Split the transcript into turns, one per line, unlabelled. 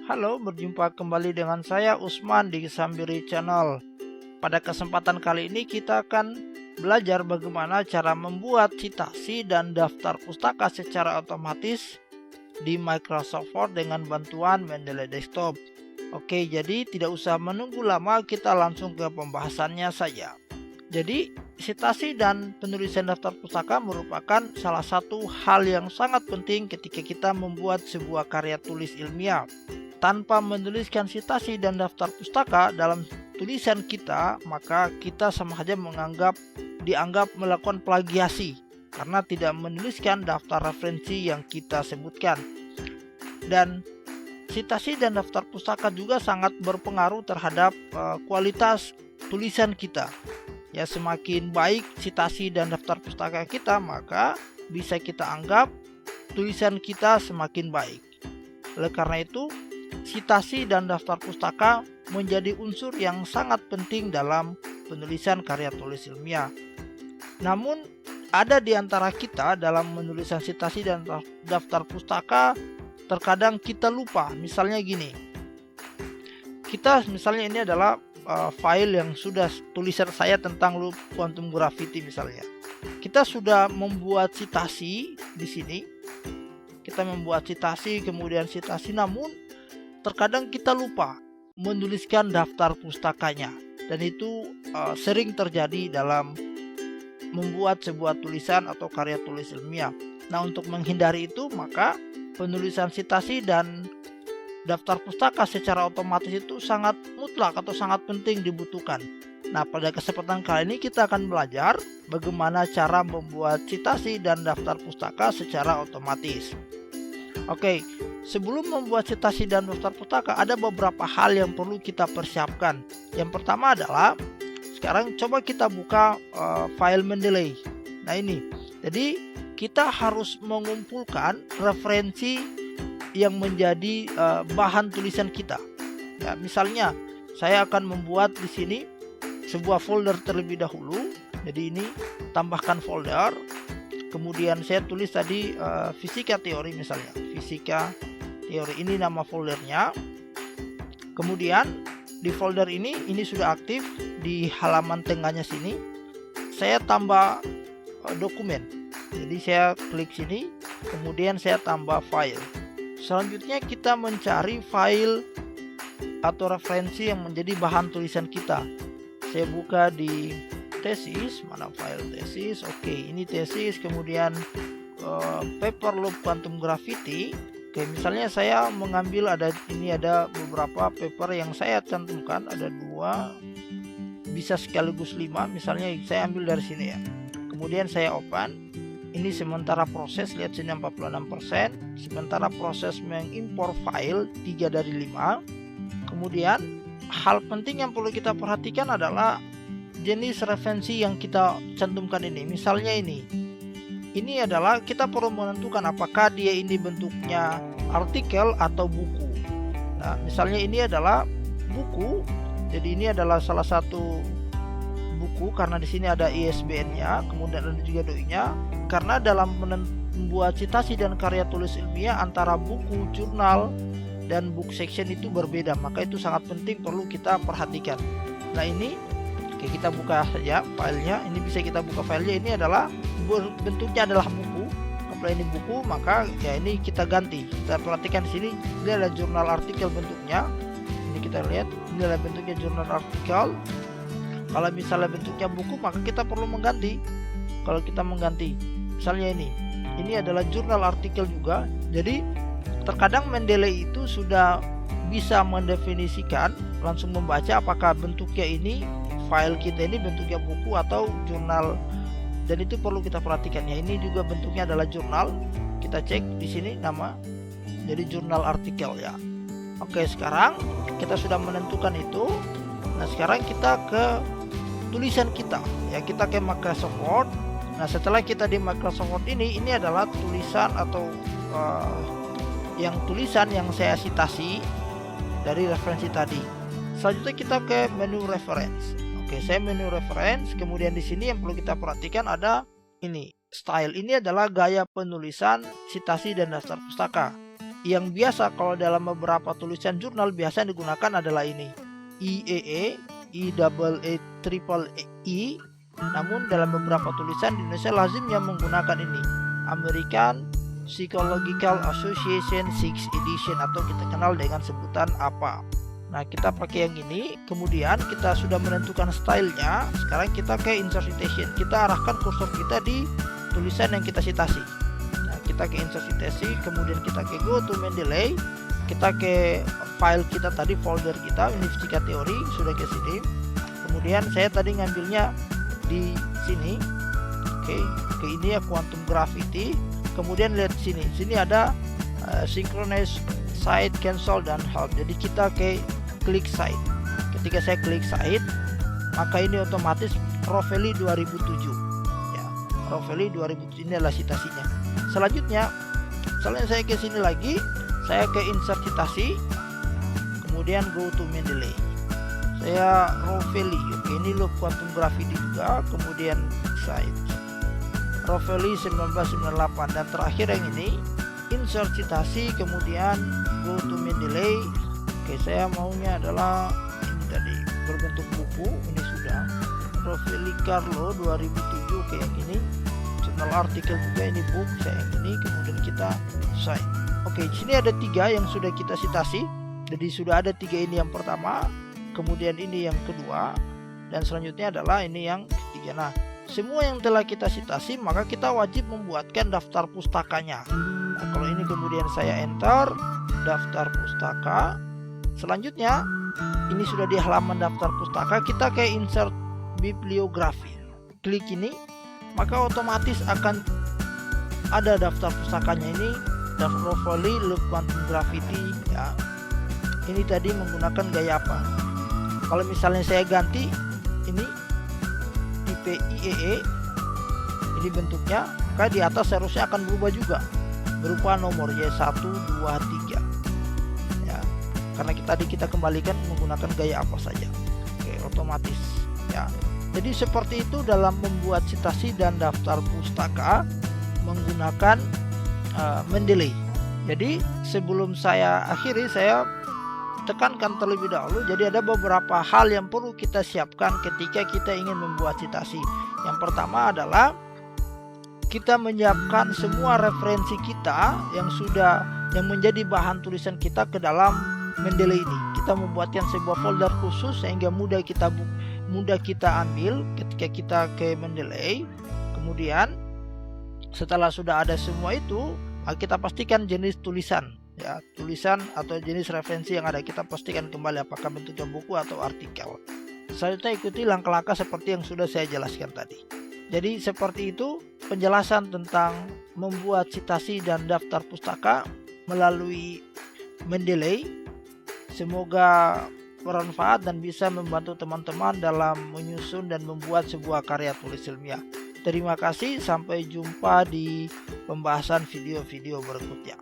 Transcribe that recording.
Halo, berjumpa kembali dengan saya Usman di Sambiri Channel. Pada kesempatan kali ini kita akan belajar bagaimana cara membuat citasi dan daftar pustaka secara otomatis di Microsoft Word dengan bantuan Mendeley Desktop. Oke, jadi tidak usah menunggu lama, kita langsung ke pembahasannya saja. Jadi, citasi dan penulisan daftar pustaka merupakan salah satu hal yang sangat penting ketika kita membuat sebuah karya tulis ilmiah. Tanpa menuliskan citasi dan daftar pustaka dalam tulisan kita, maka kita sama saja dianggap melakukan plagiasi karena tidak menuliskan daftar referensi yang kita sebutkan. Dan citasi dan daftar pustaka juga sangat berpengaruh terhadap kualitas tulisan kita. Ya, semakin baik citasi dan daftar pustaka kita, maka bisa kita anggap tulisan kita semakin baik. Oleh karena itu, citasi dan daftar pustaka menjadi unsur yang sangat penting dalam penulisan karya tulis ilmiah. Namun, ada di antara kita dalam menuliskan citasi dan daftar pustaka, terkadang kita lupa. Misalnya gini, misalnya ini adalah file yang sudah tulisan saya tentang loop quantum gravity misalnya. Kita sudah membuat citasi di sini. Kita membuat citasi, kemudian citasi, namun terkadang kita lupa menuliskan daftar pustakanya, dan itu sering terjadi dalam membuat sebuah tulisan atau karya tulis ilmiah. Nah, untuk menghindari itu, maka penulisan citasi dan daftar pustaka secara otomatis itu sangat mutlak atau sangat penting dibutuhkan. Nah, pada kesempatan kali ini kita akan belajar bagaimana cara membuat citasi dan daftar pustaka secara otomatis. Oke, sebelum membuat citasi dan daftar pustaka, ada beberapa hal yang perlu kita persiapkan. Yang pertama adalah, sekarang coba kita buka file Mendeley. Nah ini, jadi kita harus mengumpulkan referensi yang menjadi bahan tulisan kita. Ya, misalnya saya akan membuat di sini sebuah folder terlebih dahulu. Jadi ini tambahkan folder. Kemudian saya tulis tadi fisika teori misalnya. Fisika teori, ini nama foldernya. Kemudian di folder ini sudah aktif di halaman tengahnya sini. Saya tambah dokumen. Jadi saya klik sini, kemudian saya tambah file. Selanjutnya kita mencari file atau referensi yang menjadi bahan tulisan kita. Saya buka di tesis, mana file tesis? Oke, ini tesis, kemudian paper loop quantum gravity. Oke, misalnya saya mengambil ada beberapa paper yang saya cantumkan, ada 2, bisa sekaligus 5. Misalnya saya ambil dari sini ya. Kemudian saya open. Ini sementara proses, lihat sini 46%. Sementara proses mengimpor file 3 dari 5. Kemudian hal penting yang perlu kita perhatikan adalah jenis referensi yang kita cantumkan ini. Misalnya ini adalah kita perlu menentukan apakah dia ini bentuknya artikel atau buku. Nah, misalnya ini adalah buku. Jadi ini adalah salah satu buku karena di sini ada ISBN-nya, kemudian ada juga doi-nya. Karena dalam membuat citasi dan karya tulis ilmiah antara buku, jurnal, dan book section itu berbeda, maka itu sangat penting perlu kita perhatikan. Nah ini, oke, kita buka saja filenya. Ini bisa kita buka filenya. Ini adalah bentuknya adalah buku. Kalau ini buku, maka ya ini kita ganti. Kita perhatikan di sini, ini adalah jurnal artikel bentuknya. Ini kita lihat, ini adalah bentuknya jurnal artikel. Kalau misalnya bentuknya buku, maka kita perlu mengganti. Kalau kita mengganti, misalnya ini adalah jurnal artikel juga. Jadi terkadang Mendeley itu sudah bisa mendefinisikan, langsung membaca apakah bentuknya ini, file kita ini bentuknya buku atau jurnal, dan itu perlu kita perhatikan ya. Ini juga bentuknya adalah jurnal. Kita cek di sini nama, jadi jurnal artikel ya. Oke, sekarang kita sudah menentukan itu. Nah, sekarang kita ke tulisan kita ya, kita ke Microsoft Word. Nah, setelah kita di Microsoft Word ini adalah tulisan atau tulisan yang saya citasi dari referensi tadi. Selanjutnya kita ke menu reference. Oke, saya menu reference. Kemudian di sini yang perlu kita perhatikan ada ini, style. Ini adalah gaya penulisan citasi dan daftar pustaka. yang biasa kalau dalam beberapa tulisan jurnal biasa digunakan adalah ini, IEE, IEEE. Namun dalam beberapa tulisan di Indonesia lazimnya menggunakan ini, American Psychological Association 6th Edition, atau kita kenal dengan sebutan APA. Nah, kita pakai yang ini, kemudian kita sudah menentukan stylenya. Sekarang kita ke insert citation, kita arahkan kursor kita di tulisan yang kita citasi. Nah, kita ke insert citation, kemudian kita ke go to Mendeley, kita ke file kita tadi, folder kita, ini fisika teori, sudah ke sini. Kemudian saya tadi ngambilnya di sini, oke, ke ini ya, quantum gravity. Kemudian lihat sini ada synchronize site, cancel, dan help. Jadi kita ke klik site. Ketika saya klik site, maka ini otomatis Rovelli 2007 ya, Rovelli 2007 ini adalah citasinya. Selanjutnya saya ke sini lagi, saya ke insert citasi, kemudian go to Mendeley, saya Rovelli, oke, ini loop quantum gravity juga, kemudian site Rovelli 1998, dan terakhir yang ini insert citasi, kemudian go to Mendeley. Oke, saya maunya adalah ini tadi berbentuk buku, ini sudah Rovelli Carlo 2007, oke, yang ini jurnal artikel juga, ini book, saya yang ini, kemudian kita cite. Oke, di sini ada 3 yang sudah kita citasi, jadi sudah ada 3 ini yang pertama, kemudian ini yang kedua, dan selanjutnya adalah ini yang ketiga. Nah, semua yang telah kita citasi, maka kita wajib membuatkan daftar pustakanya. Nah, kalau ini kemudian saya enter daftar pustaka. Selanjutnya ini sudah di halaman daftar pustaka, kita ke insert bibliografi, klik ini, maka otomatis akan ada daftar pustakanya. Ini daftar Rovelli loop quantum gravity ya. Ini tadi menggunakan gaya apa? Kalau misalnya saya ganti ini tipe IEE, ini bentuknya, maka di atas seharusnya akan berubah juga, berupa nomor Y1, 2, 3 ya, karena kita kembalikan menggunakan gaya apa saja. Oke, otomatis ya. Jadi seperti itu dalam membuat citasi dan daftar pustaka menggunakan Mendeley. Jadi sebelum saya akhiri, saya tekankan terlebih dahulu, jadi ada beberapa hal yang perlu kita siapkan ketika kita ingin membuat citasi. Yang pertama adalah kita menyiapkan semua referensi kita yang menjadi bahan tulisan kita ke dalam Mendeley ini. Kita membuatkan sebuah folder khusus sehingga mudah kita ambil ketika kita ke Mendeley. Kemudian setelah sudah ada semua itu, kita pastikan jenis tulisan ya, tulisan atau jenis referensi yang ada, kita pastikan kembali apakah bentuknya buku atau artikel. Selanjutnya ikuti langkah-langkah seperti yang sudah saya jelaskan tadi. Jadi seperti itu penjelasan tentang membuat citasi dan daftar pustaka melalui Mendeley. Semoga bermanfaat dan bisa membantu teman-teman dalam menyusun dan membuat sebuah karya tulis ilmiah. Terima kasih, sampai jumpa di pembahasan video-video berikutnya.